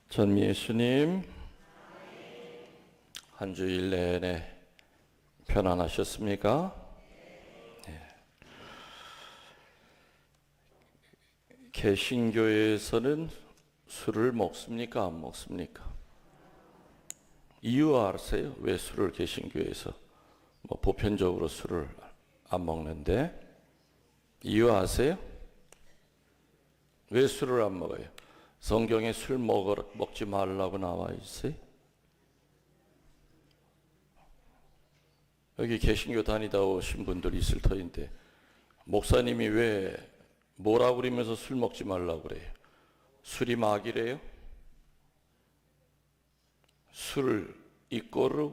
전 예수님, 한 주일 내내 편안하셨습니까? 네. 개신교에서는 술을 먹습니까? 안 먹습니까? 이유 아세요? 왜 술을 개신교에서 보편적으로 술을 안 먹는데? 이유 아세요? 왜 술을 안 먹어요? 성경에 술 먹지 말라고 나와 있어요? 여기 개신교 다니다 오신 분들이 있을 터인데 목사님이 왜 뭐라 그러면서 술 먹지 말라고 그래요? 술이 마귀래요? 술 이꼬르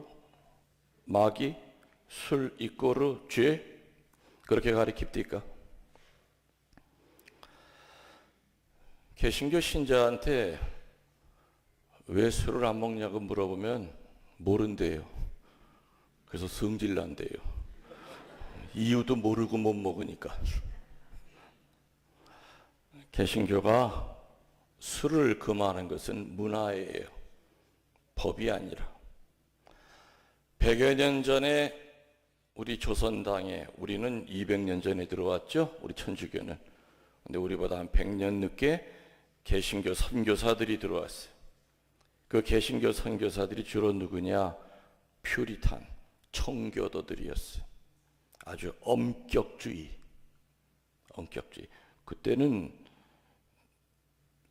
마귀? 술 이꼬르 죄? 그렇게 가리킵니까? 개신교 신자한테 왜 술을 안 먹냐고 물어보면 모른대요. 그래서 성질 난대요. 이유도 모르고 못 먹으니까. 개신교가 술을 금하는 것은 문화예요. 법이 아니라. 100여 년 전에 우리 조선당에, 우리는 200년 전에 들어왔죠? 우리 천주교는. 근데 우리보다 한 100년 늦게 개신교 선교사들이 들어왔어요. 그 개신교 선교사들이 주로 누구냐? 퓨리탄, 청교도들이었어요. 아주 엄격주의. 그때는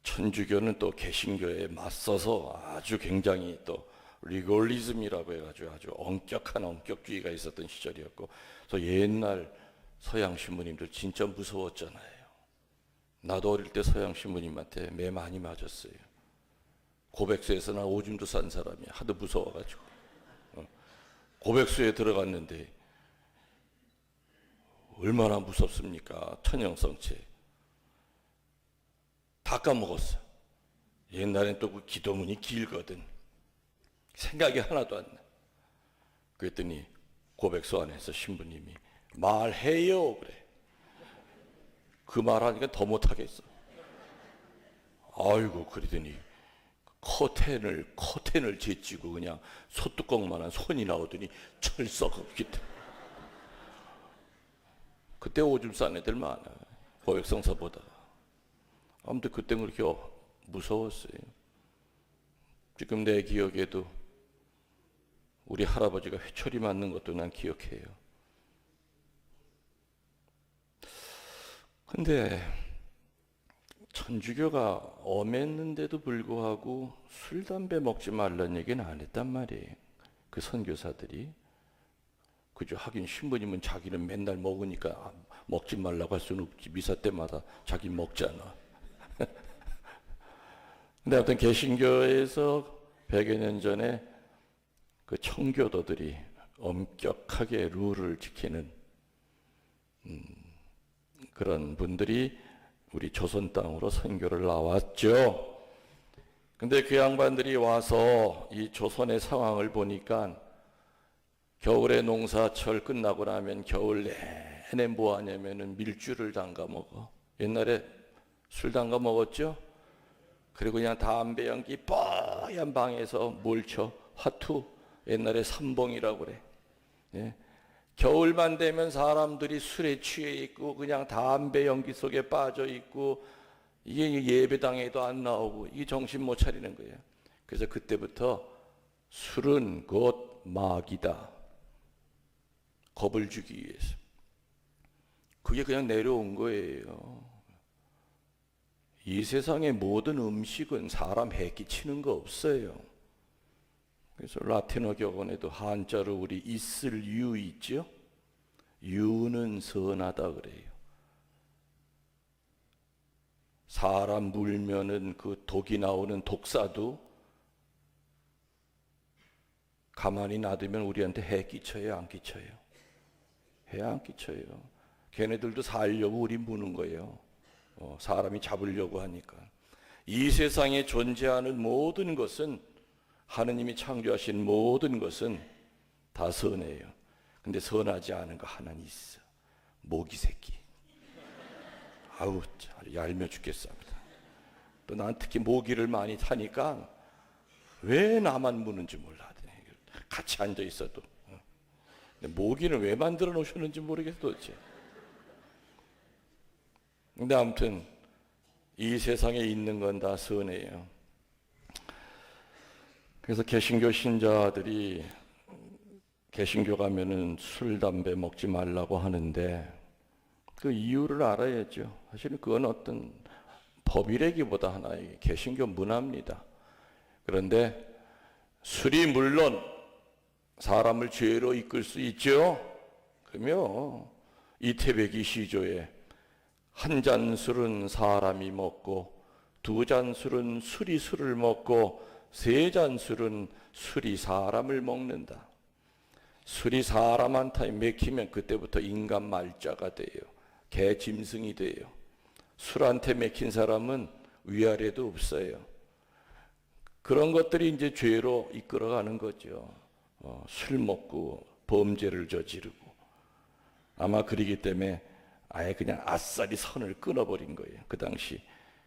천주교는 또 개신교에 맞서서 아주 굉장히 또 리골리즘이라고 해가지고 아주 엄격한 엄격주의가 있었던 시절이었고, 그래서 옛날 서양 신부님들 진짜 무서웠잖아요. 나도 어릴 때 서양 신부님한테 매 많이 맞았어요. 고백수에서 나 오줌도 싼 사람이야. 하도 무서워가지고. 고백수에 들어갔는데 얼마나 무섭습니까? 천연성체. 다 까먹었어. 옛날엔 또 그 기도문이 길거든. 생각이 하나도 안 나. 그랬더니 고백소 안에서 신부님이 말해요 그래. 그 말하니까 더 못하겠어. 아이고 그러더니 커튼을 제치고 그냥 소뚜껑만한 손이 나오더니 철썩 없기 때문에. 그때 오줌 싼 애들 많아. 고백성사보다. 아무튼 그때 그렇게 무서웠어요. 지금 내 기억에도 우리 할아버지가 회초리 맞는 것도 난 기억해요. 근데 천주교가 엄했는데도 불구하고 술, 담배 먹지 말라는 얘기는 안 했단 말이에요. 그 선교사들이. 그죠? 하긴 신부님은 자기는 맨날 먹으니까 먹지 말라고 할 수는 없지. 미사 때마다 자기 먹잖아. 근데 아무튼 개신교에서 100여 년 전에 그 청교도들이 엄격하게 룰을 지키는 그런 분들이 우리 조선 땅으로 선교를 나왔죠. 근데 그 양반들이 와서 이 조선의 상황을 보니까 겨울에 농사철 끝나고 나면 겨울 내내 뭐 하냐면은 밀주를 담가 먹어. 옛날에 술 담가 먹었죠? 그리고 그냥 담배 연기 뽀얀 방에서 뭘 쳐? 화투. 옛날에 삼봉이라고 그래. 예. 겨울만 되면 사람들이 술에 취해 있고 그냥 담배 연기 속에 빠져 있고 이게 예배당에도 안 나오고 이게 정신 못 차리는 거예요. 그래서 그때부터 술은 곧 마귀다. 겁을 주기 위해서. 그게 그냥 내려온 거예요. 이 세상의 모든 음식은 사람 해 끼치는 거 없어요. 그래서 라틴어 격언에도 한자로 우리 있을 유 있죠? 유는 선하다 그래요. 사람 물면은 그 독이 나오는 독사도 가만히 놔두면 우리한테 해 끼쳐요, 안 끼쳐요? 해 안 끼쳐요. 걔네들도 살려고 우리 무는 거예요. 사람이 잡으려고 하니까. 이 세상에 존재하는 모든 것은, 하느님이 창조하신 모든 것은 다 선해요. 근데 선하지 않은 거 하나는 있어. 모기 새끼. 아우 얄미워 죽겠습니다. 또 난 특히 모기를 많이 타니까 왜 나만 무는지 몰라. 같이 앉아 있어도. 모기는 왜 만들어 놓으셨는지 모르겠어 도대체. 근데 아무튼 이 세상에 있는 건 다 선해요. 그래서 개신교 신자들이 개신교 가면은 술, 담배 먹지 말라고 하는데 그 이유를 알아야죠. 사실은 그건 어떤 법이라기보다 하나의 개신교 문화입니다. 그런데 술이 물론 사람을 죄로 이끌 수 있죠. 그러면 이태백이 시조에 한 잔 술은 사람이 먹고 두 잔 술은 술이 술을 먹고 세 잔 술은 술이 사람을 먹는다. 술이 사람한테 맥히면 그때부터 인간 말자가 돼요. 개 짐승이 돼요. 술한테 맥힌 사람은 위아래도 없어요. 그런 것들이 이제 죄로 이끌어가는 거죠. 술 먹고 범죄를 저지르고. 아마 그러기 때문에 아예 그냥 아싸리 선을 끊어버린 거예요. 그 당시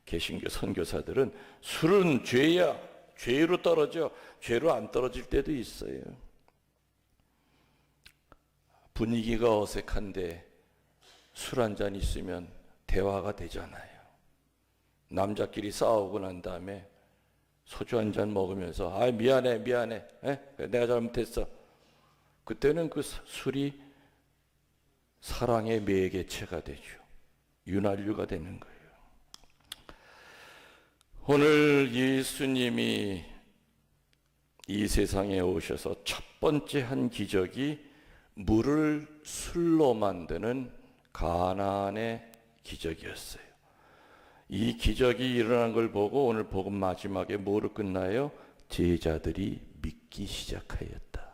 개신교 선교사들은 술은 죄야. 죄로 떨어져. 죄로 안 떨어질 때도 있어요. 분위기가 어색한데 술 한 잔 있으면 대화가 되잖아요. 남자끼리 싸우고 난 다음에 소주 한 잔 먹으면서 미안해 내가 잘못했어. 그때는 그 술이 사랑의 매개체가 되죠. 윤활유가 되는 거예요. 오늘 예수님이 이 세상에 오셔서 첫 번째 한 기적이 물을 술로 만드는 가나안의 기적이었어요. 이 기적이 일어난 걸 보고 오늘 복음 마지막에 뭐로 끝나요? 제자들이 믿기 시작하였다.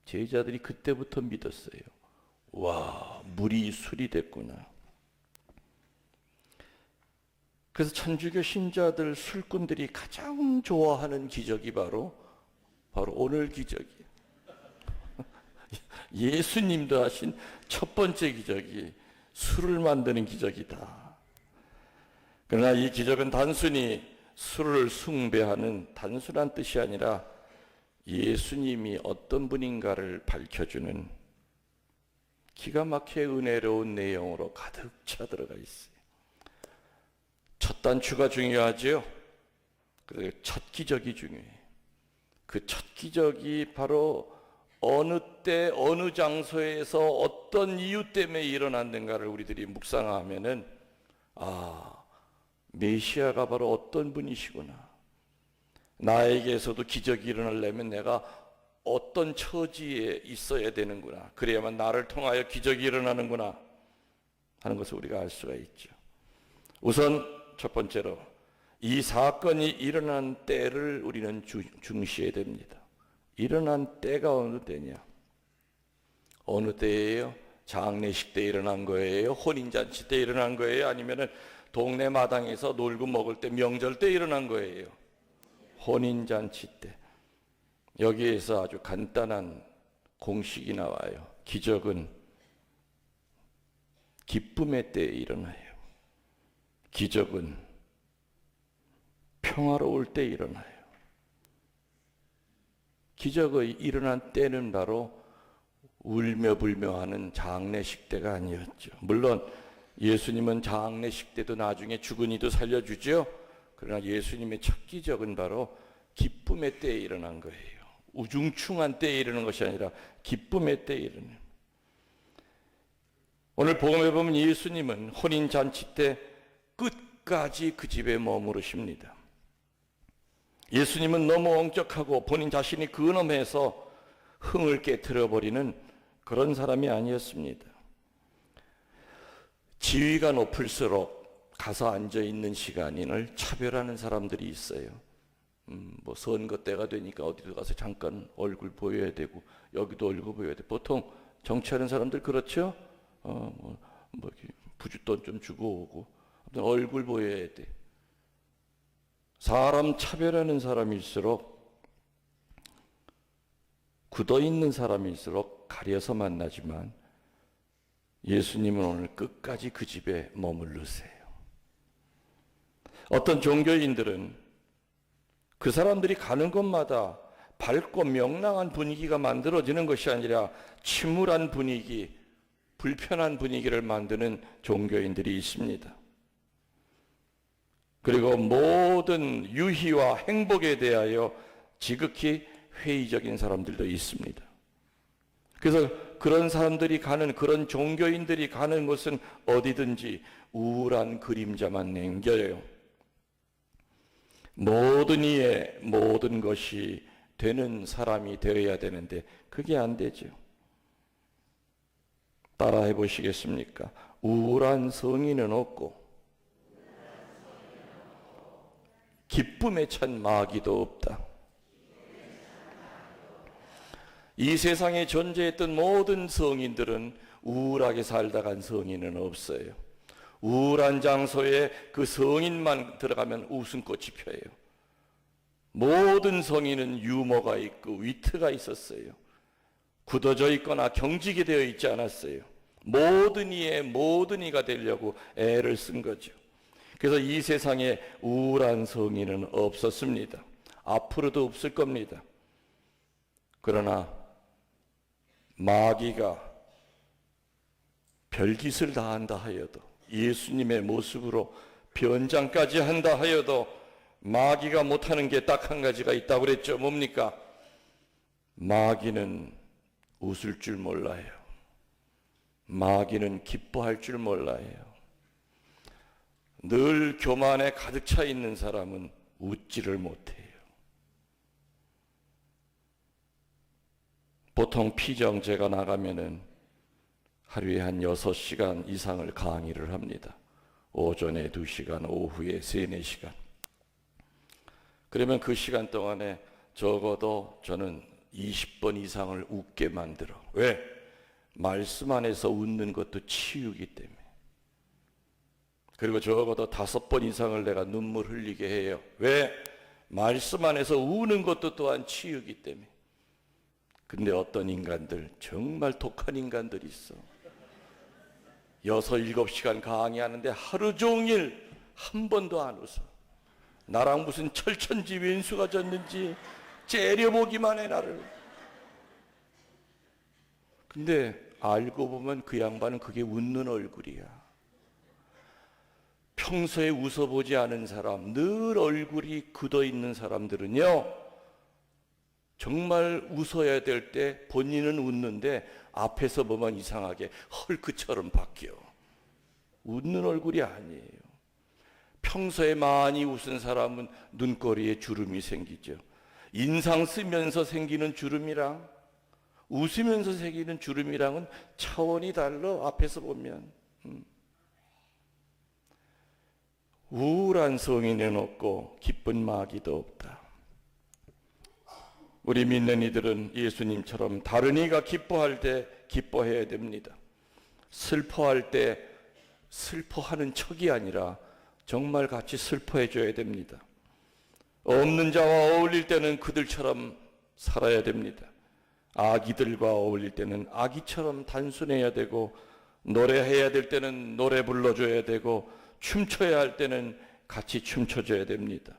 제자들이 그때부터 믿었어요. 와, 물이 술이 됐구나. 그래서 천주교 신자들, 술꾼들이 가장 좋아하는 기적이 바로 오늘 기적이에요. 예수님도 하신 첫 번째 기적이 술을 만드는 기적이다. 그러나 이 기적은 단순히 술을 숭배하는 단순한 뜻이 아니라 예수님이 어떤 분인가를 밝혀주는 기가 막히게 은혜로운 내용으로 가득 차 들어가 있어요. 첫 단추가 중요하죠. 그래서 첫 기적이 중요해요. 그 첫 기적이 바로 어느 때 어느 장소에서 어떤 이유 때문에 일어났는가를 우리들이 묵상하면은 메시아가 바로 어떤 분이시구나. 나에게서도 기적이 일어나려면 내가 어떤 처지에 있어야 되는구나. 그래야만 나를 통하여 기적이 일어나는구나 하는 것을 우리가 알 수가 있죠. 우선 첫 번째로 이 사건이 일어난 때를 우리는 중시해야 됩니다. 일어난 때가 어느 때냐? 어느 때예요? 장례식 때 일어난 거예요? 혼인잔치 때 일어난 거예요? 아니면은 동네 마당에서 놀고 먹을 때 명절 때 일어난 거예요? 혼인잔치 때. 여기에서 아주 간단한 공식이 나와요. 기적은 기쁨의 때에 일어나요. 기적은 평화로울 때 일어나요. 기적이 일어난 때는 바로 울며 불며 하는 장례식 때가 아니었죠. 물론 예수님은 장례식 때도 나중에 죽은 이도 살려주죠. 그러나 예수님의 첫 기적은 바로 기쁨의 때에 일어난 거예요. 우중충한 때에 일어난 것이 아니라 기쁨의 때에 일어난. 오늘 복음에 보면 예수님은 혼인잔치 때 끝까지 그 집에 머무르십니다. 예수님은 너무 엄격하고 본인 자신이 근엄해서 흥을 깨트려버리는 그런 사람이 아니었습니다. 지위가 높을수록 가서 앉아있는 시간을 차별하는 사람들이 있어요. 뭐 선거 때가 되니까 어디도 가서 잠깐 얼굴 보여야 되고 여기도 얼굴 보여야 돼. 보통 정치하는 사람들 그렇죠? 부주돈 좀 주고 오고 얼굴 보여야 돼. 사람 차별하는 사람일수록 굳어있는 사람일수록 가려서 만나지만 예수님은 오늘 끝까지 그 집에 머무르세요. 어떤 종교인들은 그 사람들이 가는 곳마다 밝고 명랑한 분위기가 만들어지는 것이 아니라 침울한 분위기, 불편한 분위기를 만드는 종교인들이 있습니다. 그리고 모든 유희와 행복에 대하여 지극히 회의적인 사람들도 있습니다. 그래서 그런 사람들이 가는, 그런 종교인들이 가는 곳은 어디든지 우울한 그림자만 남겨요. 모든 이에 모든 것이 되는 사람이 되어야 되는데 그게 안 되죠. 따라해 보시겠습니까? 우울한 성인은 없고 기쁨에 찬 마귀도 없다. 이 세상에 존재했던 모든 성인들은 우울하게 살다 간 성인은 없어요. 우울한 장소에 그 성인만 들어가면 웃음꽃이 펴요. 모든 성인은 유머가 있고 위트가 있었어요. 굳어져 있거나 경직이 되어 있지 않았어요. 모든 이의 모든 이가 되려고 애를 쓴 거죠. 그래서 이 세상에 우울한 성인은 없었습니다. 앞으로도 없을 겁니다. 그러나 마귀가 별짓을 다 한다 하여도, 예수님의 모습으로 변장까지 한다 하여도 마귀가 못하는 게 딱 한 가지가 있다고 그랬죠. 뭡니까? 마귀는 웃을 줄 몰라요. 마귀는 기뻐할 줄 몰라요. 늘 교만에 가득 차 있는 사람은 웃지를 못해요. 보통 피정제가 나가면은 하루에 한 6시간 이상을 강의를 합니다. 오전에 2시간, 오후에 3, 4시간. 그러면 그 시간 동안에 적어도 저는 20번 이상을 웃게 만들어. 왜? 말씀 안에서 웃는 것도 치유기 때문에. 그리고 적어도 5번 이상을 내가 눈물 흘리게 해요. 왜? 말씀 안에서 우는 것도 또한 치유기 때문에. 근데 어떤 인간들, 정말 독한 인간들이 있어. 6, 7시간 강의하는데 하루 종일 한 번도 안 웃어. 나랑 무슨 철천지 왼수가 졌는지 째려보기만 해, 나를. 근데 알고 보면 그 양반은 그게 웃는 얼굴이야. 평소에 웃어보지 않은 사람, 늘 얼굴이 굳어있는 사람들은요, 정말 웃어야 될 때 본인은 웃는데 앞에서 보면 이상하게 헐크처럼 바뀌어. 웃는 얼굴이 아니에요. 평소에 많이 웃은 사람은 눈꼬리에 주름이 생기죠. 인상 쓰면서 생기는 주름이랑 웃으면서 생기는 주름이랑은 차원이 달라. 앞에서 보면. 우울한 성인은 없고 기쁜 마귀도 없다. 우리 믿는 이들은 예수님처럼 다른 이가 기뻐할 때 기뻐해야 됩니다. 슬퍼할 때 슬퍼하는 척이 아니라 정말 같이 슬퍼해 줘야 됩니다. 없는 자와 어울릴 때는 그들처럼 살아야 됩니다. 아기들과 어울릴 때는 아기처럼 단순해야 되고, 노래해야 될 때는 노래 불러줘야 되고, 춤춰야 할 때는 같이 춤춰줘야 됩니다.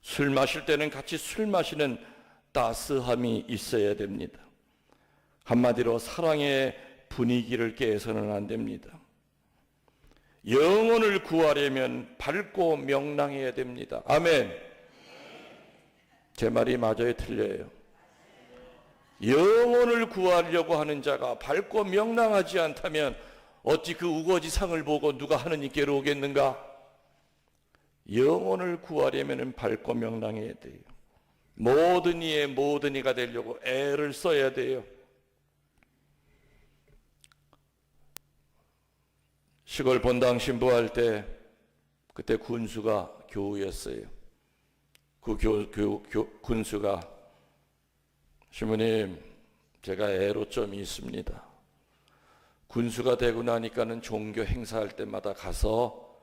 술 마실 때는 같이 술 마시는 따스함이 있어야 됩니다. 한마디로 사랑의 분위기를 깨서는 안 됩니다. 영혼을 구하려면 밝고 명랑해야 됩니다. 아멘. 제 말이 맞아요, 틀려요? 영혼을 구하려고 하는 자가 밝고 명랑하지 않다면 어찌 그 우거지 상을 보고 누가 하느님께로 오겠는가? 영혼을 구하려면 밝고 명랑해야 돼요. 모든 이의 모든 이가 되려고 애를 써야 돼요. 시골 본당 신부할 때 그때 군수가 교우였어요. 그 군수가, 신부님, 제가 애로점이 있습니다. 군수가 되고 나니까는 종교 행사할 때마다 가서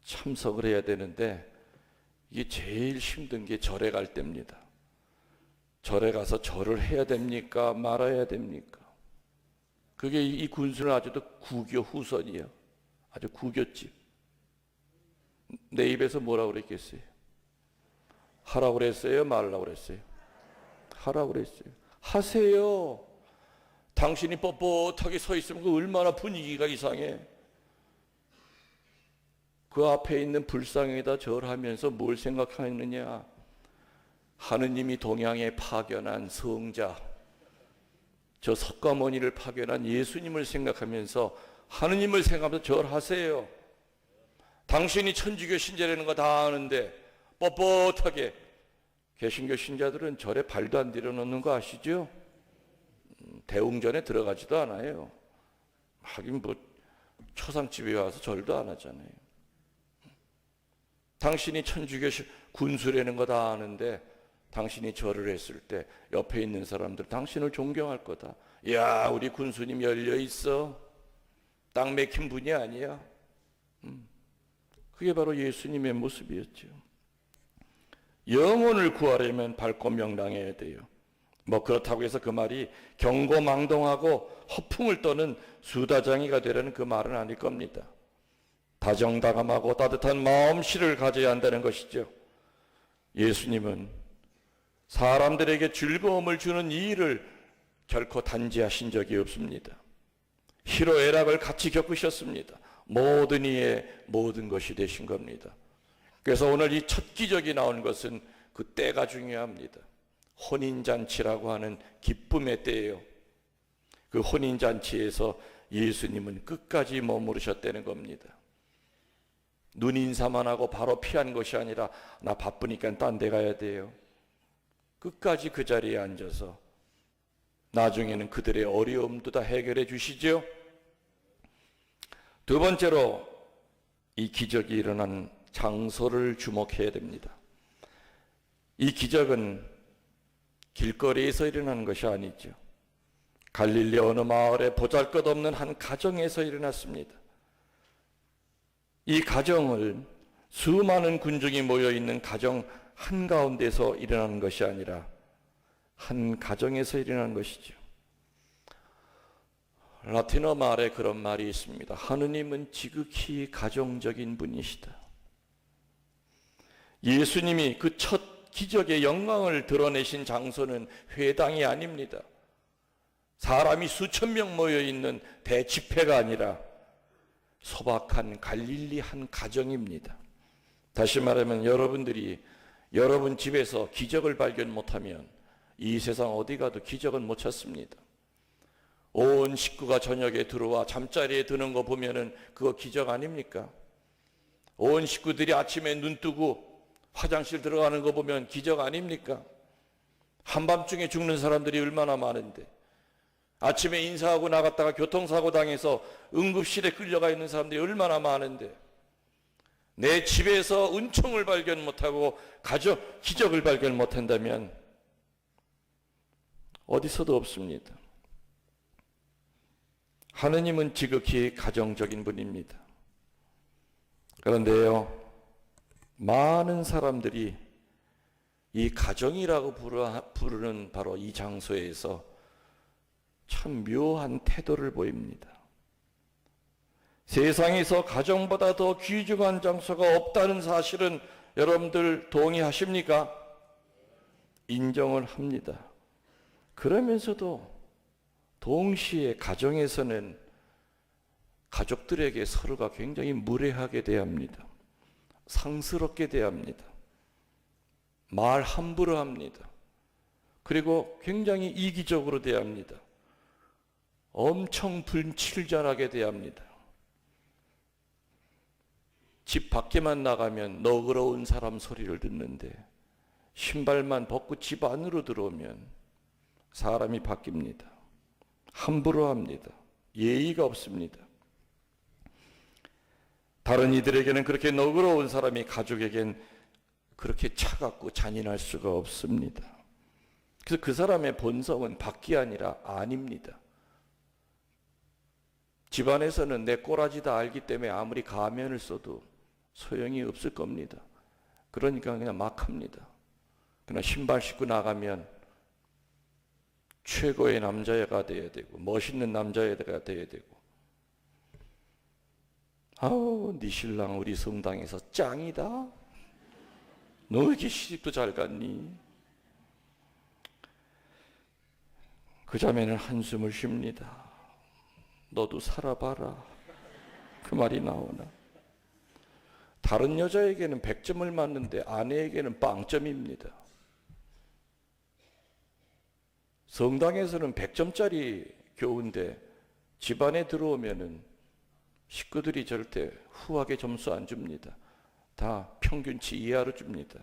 참석을 해야 되는데 이게 제일 힘든 게 절에 갈 때입니다. 절에 가서 절을 해야 됩니까? 말아야 됩니까? 그게 이 군수는 아주도 구교 후손이에요. 아주 구교집. 내 입에서 뭐라고 그랬겠어요? 하라고 그랬어요? 말라고 그랬어요? 하라고 그랬어요. 하세요. 당신이 뻣뻣하게 서 있으면 그 얼마나 분위기가 이상해. 그 앞에 있는 불상에다 절하면서 뭘 생각하느냐? 하느님이 동양에 파견한 성자, 저 석가모니를 파견한 예수님을 생각하면서 하느님을 생각하면서 절하세요. 당신이 천주교 신자라는 거 다 아는데 뻣뻣하게, 개신교 신자들은 절에 발도 안 들여놓는 거 아시죠? 대웅전에 들어가지도 않아요. 하긴 뭐 초상집에 와서 절도 안 하잖아요. 당신이 천주교 군수라는 거 다 아는데 당신이 절을 했을 때 옆에 있는 사람들 당신을 존경할 거다. 야, 우리 군수님 열려 있어. 땅 맥힌 분이 아니야. 그게 바로 예수님의 모습이었죠. 영혼을 구하려면 밝고 명랑해야 돼요. 뭐 그렇다고 해서 그 말이 경고망동하고 허풍을 떠는 수다장이가 되라는 그 말은 아닐 겁니다. 다정다감하고 따뜻한 마음씨를 가져야 한다는 것이죠. 예수님은 사람들에게 즐거움을 주는 이 일을 결코 단지하신 적이 없습니다. 희로애락을 같이 겪으셨습니다. 모든 이의 모든 것이 되신 겁니다. 그래서 오늘 이 첫 기적이 나온 것은 그 때가 중요합니다. 혼인잔치라고 하는 기쁨의 때예요. 그 혼인잔치에서 예수님은 끝까지 머무르셨다는 겁니다. 눈인사만 하고 바로 피한 것이 아니라 나 바쁘니까 딴 데 가야 돼요. 끝까지 그 자리에 앉아서 나중에는 그들의 어려움도 다 해결해 주시죠. 두 번째로 이 기적이 일어난 장소를 주목해야 됩니다. 이 기적은 길거리에서 일어나는 것이 아니죠. 갈릴리 어느 마을에 보잘것없는 한 가정에서 일어났습니다. 이 가정을 수많은 군중이 모여있는 가정 한가운데서 일어나는 것이 아니라 한 가정에서 일어나는 것이죠. 라틴어 말에 그런 말이 있습니다. 하느님은 지극히 가정적인 분이시다. 예수님이 그 첫 기적의 영광을 드러내신 장소는 회당이 아닙니다. 사람이 수천 명 모여있는 대집회가 아니라 소박한 갈릴리 한 가정입니다. 다시 말하면 여러분들이 여러분 집에서 기적을 발견 못하면 이 세상 어디 가도 기적은 못 찾습니다. 온 식구가 저녁에 들어와 잠자리에 드는 거 보면은 그거 기적 아닙니까? 온 식구들이 아침에 눈 뜨고 화장실 들어가는 거 보면 기적 아닙니까? 한밤중에 죽는 사람들이 얼마나 많은데, 아침에 인사하고 나갔다가 교통사고 당해서 응급실에 끌려가 있는 사람들이 얼마나 많은데, 내 집에서 은총을 발견 못하고 기적을 발견 못한다면 어디서도 없습니다. 하느님은 지극히 가정적인 분입니다. 그런데요, 많은 사람들이 이 가정이라고 부르는 바로 이 장소에서 참 묘한 태도를 보입니다. 세상에서 가정보다 더 귀중한 장소가 없다는 사실은 여러분들 동의하십니까? 인정을 합니다. 그러면서도 동시에 가정에서는 가족들에게 서로가 굉장히 무례하게 대합니다. 상스럽게 대합니다. 말 함부로 합니다. 그리고 굉장히 이기적으로 대합니다. 엄청 불친절하게 대합니다. 집 밖에만 나가면 너그러운 사람 소리를 듣는데 신발만 벗고 집 안으로 들어오면 사람이 바뀝니다. 함부로 합니다. 예의가 없습니다. 다른 이들에게는 그렇게 너그러운 사람이 가족에겐 그렇게 차갑고 잔인할 수가 없습니다. 그래서 그 사람의 본성은 밖이 아니라 안입니다. 집안에서는 내 꼬라지다 알기 때문에 아무리 가면을 써도 소용이 없을 겁니다. 그러니까 그냥 막 합니다. 그러나 신발 신고 나가면 최고의 남자애가 돼야 되고 멋있는 남자애가 돼야 되고, 아우 네 신랑 우리 성당에서 짱이다, 너 왜 이렇게 시집도 잘 갔니? 그 자매는 한숨을 쉽니다. 너도 살아봐라. 그 말이 나오나? 다른 여자에게는 100점을 맞는데 아내에게는 빵점입니다. 성당에서는 100점짜리 교우인데 집안에 들어오면은 식구들이 절대 후하게 점수 안 줍니다. 다 평균치 이하로 줍니다.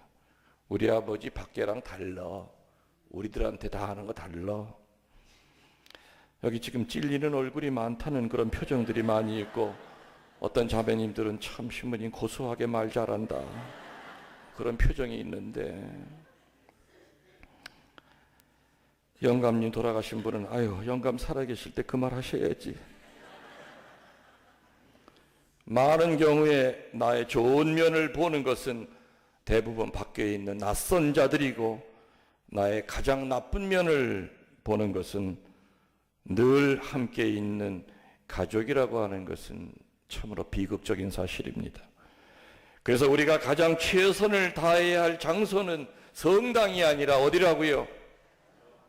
우리 아버지 밖에랑 달라. 우리들한테 다 하는 거 달라. 여기 지금 찔리는 얼굴이 많다는 그런 표정들이 많이 있고, 어떤 자매님들은 참 신부님 고소하게 말 잘한다, 그런 표정이 있는데, 영감님 돌아가신 분은 아유, 영감 살아계실 때 그 말 하셔야지. 많은 경우에 나의 좋은 면을 보는 것은 대부분 밖에 있는 낯선 자들이고, 나의 가장 나쁜 면을 보는 것은 늘 함께 있는 가족이라고 하는 것은 참으로 비극적인 사실입니다. 그래서 우리가 가장 최선을 다해야 할 장소는 성당이 아니라 어디라고요?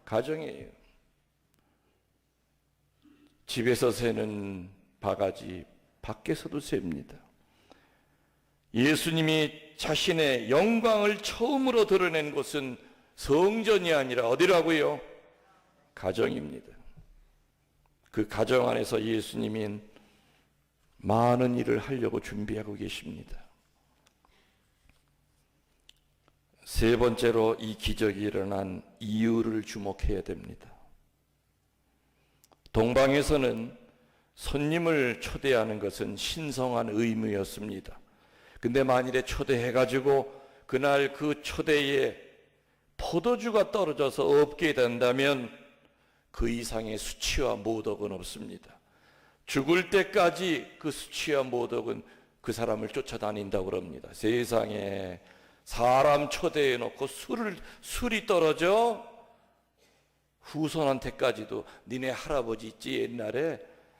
가정이에요. 집에서 새는 바가지 밖에서도 셉니다. 예수님이 자신의 영광을 처음으로 드러낸 곳은 성전이 아니라 어디라고요? 가정입니다. 그 가정 안에서 예수님이 많은 일을 하려고 준비하고 계십니다. 세 번째로 이 기적이 일어난 이유를 주목해야 됩니다. 동방에서는 손님을 초대하는 것은 신성한 의무였습니다. 근데 만일에 초대해가지고 그날 그 초대에 포도주가 떨어져서 없게 된다면 그 이상의 수치와 모독은 없습니다. 죽을 때까지 그 수치와 모독은 그 사람을 쫓아다닌다고 그럽니다. 세상에 사람 초대해 놓고 술이 떨어져? 후손한테까지도 니네 할아버지 있지 옛날에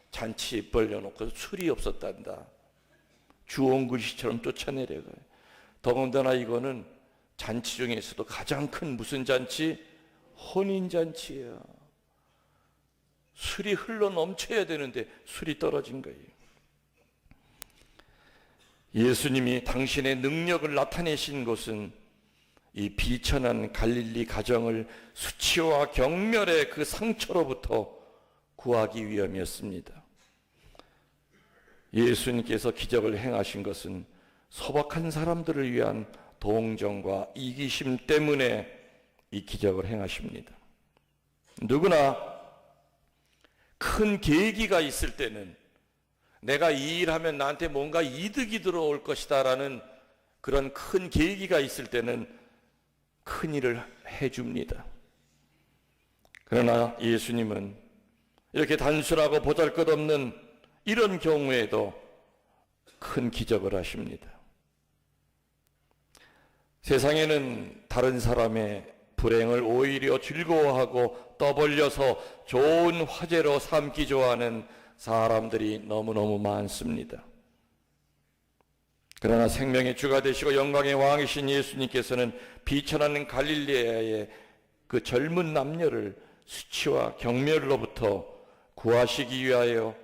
잔치 벌려놓고 술이 없었단다, 주홍글씨처럼 쫓아내려가요. 더군다나 이거는 잔치 중에서도 가장 큰 무슨 잔치? 혼인잔치야. 술이 흘러 넘쳐야 되는데 술이 떨어진 거예요. 예수님이 당신의 능력을 나타내신 곳은 이 비천한 갈릴리 가정을 수치와 경멸의 그 상처로부터 구하기 위함이었습니다. 예수님께서 기적을 행하신 것은 소박한 사람들을 위한 동정과 이기심 때문에 이 기적을 행하십니다. 누구나 큰 계기가 있을 때는 내가 이 일하면 나한테 뭔가 이득이 들어올 것이다 라는 그런 큰 계기가 있을 때는 큰 일을 해줍니다. 그러나 예수님은 이렇게 단순하고 보잘것없는 이런 경우에도 큰 기적을 하십니다. 세상에는 다른 사람의 불행을 오히려 즐거워하고 떠벌려서 좋은 화제로 삼기 좋아하는 사람들이 너무너무 많습니다. 그러나 생명의 주가 되시고 영광의 왕이신 예수님께서는 비천하는 갈릴리아의 그 젊은 남녀를 수치와 경멸로부터 구하시기 위하여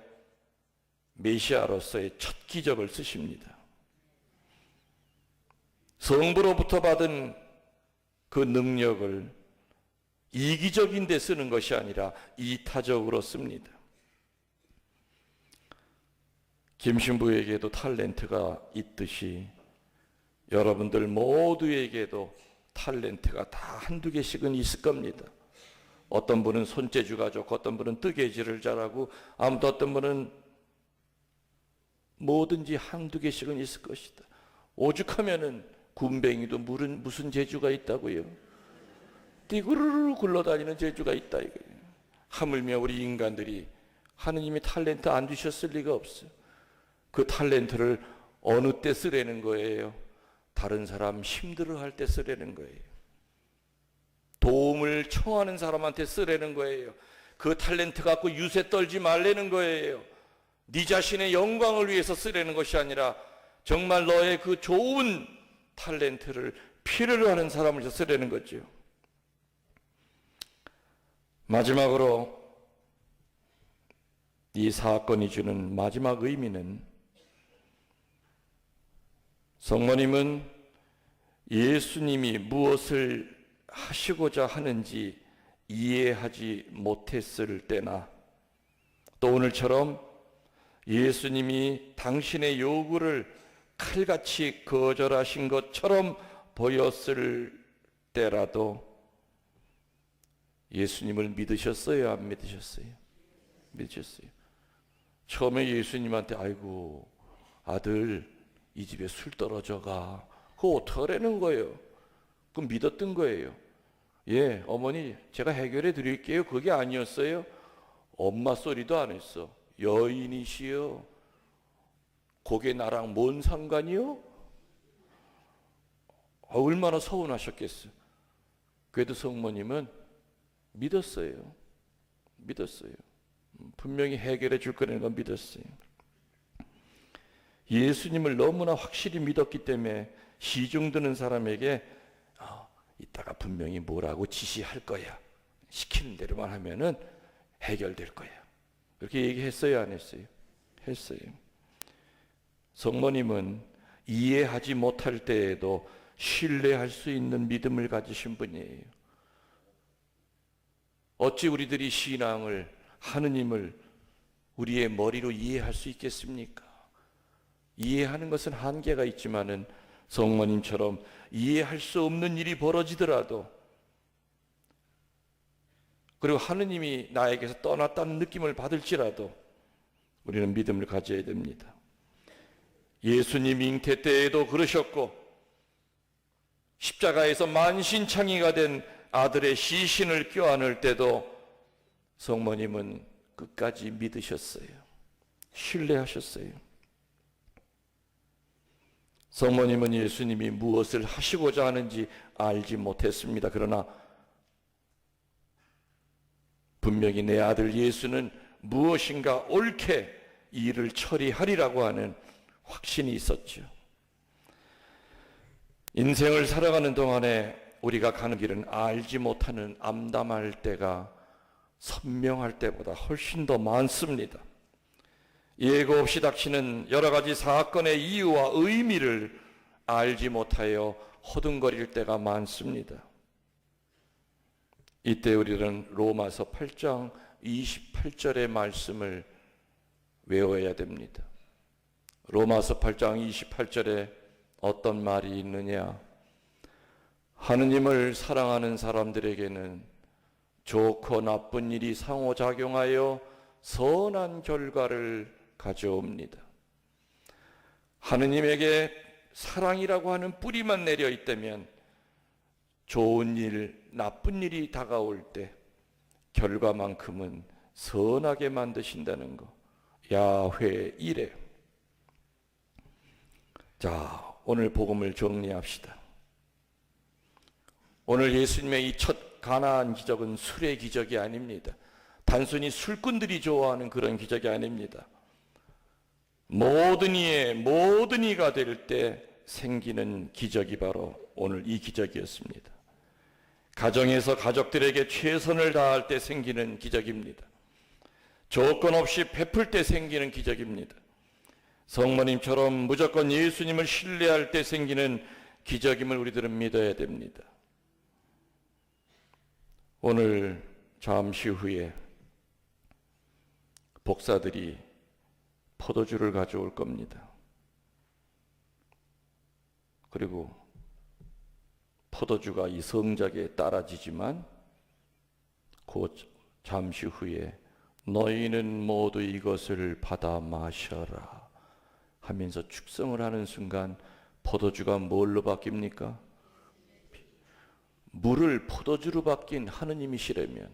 메시아로서의 첫 기적을 쓰십니다. 성부로부터 받은 그 능력을 이기적인 데 쓰는 것이 아니라 이타적으로 씁니다. 김신부에게도 탤런트가 있듯이 여러분들 모두에게도 탤런트가 다 한두 개씩은 있을 겁니다. 어떤 분은 손재주가 좋고 어떤 분은 뜨개질을 잘하고 아무튼 어떤 분은 뭐든지 한두 개씩은 있을 것이다. 오죽하면은 군뱅이도 무슨 재주가 있다고요? 띠구르르 굴러다니는 재주가 있다 이거예요. 하물며 우리 인간들이 하느님이 탤런트 안 주셨을 리가 없어요. 그 탤런트를 어느 때 쓰려는 거예요? 다른 사람 힘들어 할 때 쓰려는 거예요. 도움을 청하는 사람한테 쓰려는 거예요. 그 탤런트 갖고 유세 떨지 말라는 거예요. 네 자신의 영광을 위해서 쓰려는 것이 아니라 정말 너의 그 좋은 탤런트를 필요로 하는 사람을 쓰려는 거죠. 마지막으로 이 사건이 주는 마지막 의미는, 성모님은 예수님이 무엇을 하시고자 하는지 이해하지 못했을 때나, 또 오늘처럼 예수님이 당신의 요구를 칼같이 거절하신 것처럼 보였을 때라도 예수님을 믿으셨어요? 안 믿으셨어요? 믿으셨어요. 처음에 예수님한테 아이고 아들 이 집에 술 떨어져가, 그거 어떡하라는 거예요? 그럼 믿었던 거예요. 예, 어머니 제가 해결해 드릴게요. 그게 아니었어요? 엄마 소리도 안 했어. 여인이시여, 그게 나랑 뭔 상관이요? 얼마나 서운하셨겠어요. 그래도 성모님은 믿었어요. 믿었어요. 분명히 해결해 줄 거라는 건 믿었어요. 예수님을 너무나 확실히 믿었기 때문에 시중 드는 사람에게 이따가 분명히 뭐라고 지시할 거야, 시키는 대로만 하면은 해결될 거야, 그렇게 얘기했어요? 안 했어요? 했어요. 성모님은 이해하지 못할 때에도 신뢰할 수 있는 믿음을 가지신 분이에요. 어찌 우리들이 신앙을, 하느님을 우리의 머리로 이해할 수 있겠습니까? 이해하는 것은 한계가 있지만은 성모님처럼 이해할 수 없는 일이 벌어지더라도, 그리고 하느님이 나에게서 떠났다는 느낌을 받을지라도 우리는 믿음을 가져야 됩니다. 예수님 잉태 때에도 그러셨고, 십자가에서 만신창이가 된 아들의 시신을 껴안을 때도 성모님은 끝까지 믿으셨어요. 신뢰하셨어요. 성모님은 예수님이 무엇을 하시고자 하는지 알지 못했습니다. 그러나 분명히 내 아들 예수는 무엇인가 옳게 이 일을 처리하리라고 하는 확신이 있었죠. 인생을 살아가는 동안에 우리가 가는 길은 알지 못하는 암담할 때가 선명할 때보다 훨씬 더 많습니다. 예고 없이 닥치는 여러 가지 사건의 이유와 의미를 알지 못하여 허둥거릴 때가 많습니다. 이때 우리는 로마서 8장 28절의 말씀을 외워야 됩니다. 로마서 8장 28절에 어떤 말이 있느냐? 하느님을 사랑하는 사람들에게는 좋고 나쁜 일이 상호작용하여 선한 결과를 가져옵니다. 하느님에게 사랑이라고 하는 뿌리만 내려 있다면 좋은 일, 나쁜 일이 다가올 때 결과만큼은 선하게 만드신다는 거. 야훼 이레. 자, 오늘 복음을 정리합시다. 오늘 예수님의 이 첫 가나안 기적은 술의 기적이 아닙니다. 단순히 술꾼들이 좋아하는 그런 기적이 아닙니다. 모든 이의 모든 이가 될 때 생기는 기적이 바로 오늘 이 기적이었습니다. 가정에서 가족들에게 최선을 다할 때 생기는 기적입니다. 조건 없이 베풀 때 생기는 기적입니다. 성모님처럼 무조건 예수님을 신뢰할 때 생기는 기적임을 우리들은 믿어야 됩니다. 오늘 잠시 후에 복사들이 포도주를 가져올 겁니다. 그리고 포도주가 이 성작에 따라지지만 곧 잠시 후에 너희는 모두 이것을 받아 마셔라 하면서 축성을 하는 순간 포도주가 뭘로 바뀝니까? 물을 포도주로 바뀐 하느님이시라면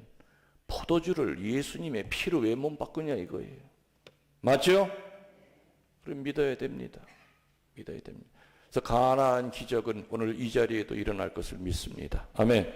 포도주를 예수님의 피로 왜 못 바꾸냐 이거예요. 맞죠? 그럼 믿어야 됩니다. 믿어야 됩니다. 그래서 가나안 기적은 오늘 이 자리에도 일어날 것을 믿습니다. 아멘.